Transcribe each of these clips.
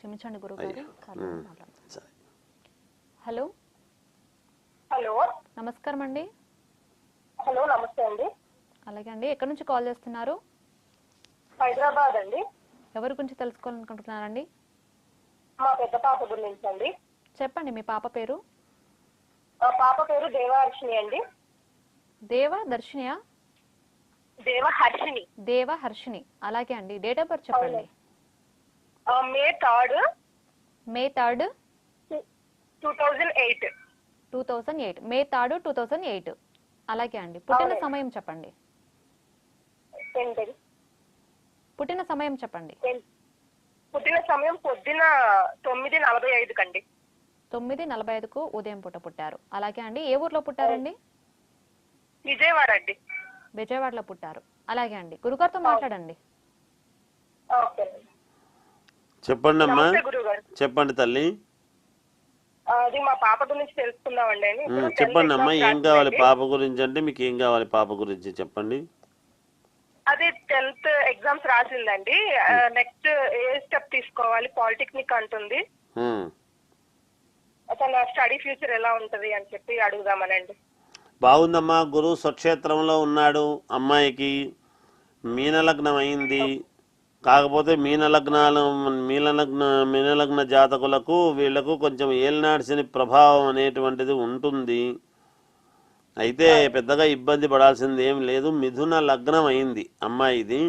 క్షమించండి గురుగారు. సరే. హలో హలో నమస్కారం అండి. హలో నమస్తే అండి. అలాగే అండి, ఎక్కడి నుంచి కాల్ చేస్తున్నారు? హైదరాబాద్ అండి. ఎవరి గురించి తెలుసుకోవాలనుకుంటున్నారండి? మా పెద్ద పాప గురించి అండి. చెప్పండి, మీ పాప పేరు? మా పాప పేరు దేవహర్షిని అండి. దేవదర్శినియా? దేవహర్షిని. దేవహర్షిని. అలాగే అండి, డేట్ ఆఫ్ బర్త్ చెప్పండి. మే 3rd మే 3rd 2008. 2008. మే 3rd 2008. అలాగే అండి, పుట్టిన అవునండి. సమయం చెప్పండి. ఏంటది? పుట్టిన సమయం చెప్పండి. పుట్టిన సమయం పొద్దున 9:45 కండి. 9:45కు ఉదయం పూట పుట్టారు. అలాగే అండి, ఏ ఊర్లో పుట్టారండి? విజయవాడ అండి. విజయవాడలో పుట్టారు. అలాగే అండి, గురుగారితో మాట్లాడండి. ఓకే. చెప్పండి అమ్మా. నమస్తే గురుగారు. చెప్పండి తల్లి. అది మా పాప గురించి తెలుసుకుందామండి. చెప్పండి అమ్మా, ఏం కావాలి పాప గురించి? అంటే మీకు ఏం కావాలి పాప గురించి చెప్పండి. అది 10th ఎగ్జామ్స్ రాసిందండి. నెక్స్ట్ ఏ స్టెప్ తీసుకోవాలి? పాలిటెక్నిక్ అంటుంది. తన స్టడీ ఫ్యూచర్ ఎలా ఉంటది అని చెప్పి అడుగుదామనండి. బాగుందమ్మా. గురువు స్వక్షేత్రంలో ఉన్నాడు. అమ్మాయికి మీనలగ్నం అయింది. కాకపోతే మీనలగ్న జాతకులకు వీళ్లకు కొంచెం ఏలినాటి శని ప్రభావం అనేటువంటిది ఉంటుంది. అయితే పెద్దగా ఇబ్బంది పడాల్సింది ఏం లేదు. మిథున లగ్నం అయింది అమ్మాయిది.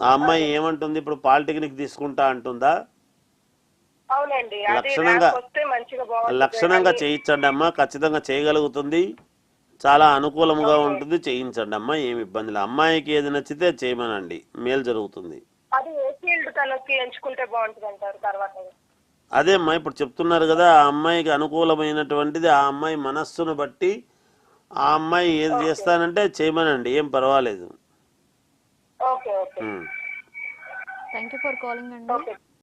ఆ అమ్మాయి ఏమంటుంది? ఇప్పుడు పాలిటెక్నిక్ తీసుకుంటా అంటుందా? అవునండి. లక్షణంగా చేయించండి అమ్మా. ఖచ్చితంగా చేయగలుగుతుంది. చాలా అనుకూలంగా ఉంటుంది. చేయించండి అమ్మా, ఏమి ఇబ్బంది లేదు. అమ్మాయికి ఏది నచ్చితే చేయమనండి, మేలు జరుగుతుంది. అది ఏ ఫీల్డ్ తనకి ఎంచుకుంటే బాగుంటుంది అంటారు తర్వాత? అదే అమ్మా, ఇప్పుడు చెప్తున్నారు కదా, ఆ అమ్మాయికి అనుకూలమైనటువంటిది ఆ అమ్మాయి మనస్సును బట్టి ఆ అమ్మాయి ఏది చేస్తానంటే చేయమనండి, ఏం పర్వాలేదు. Okay okay. Thank you for calling అండి.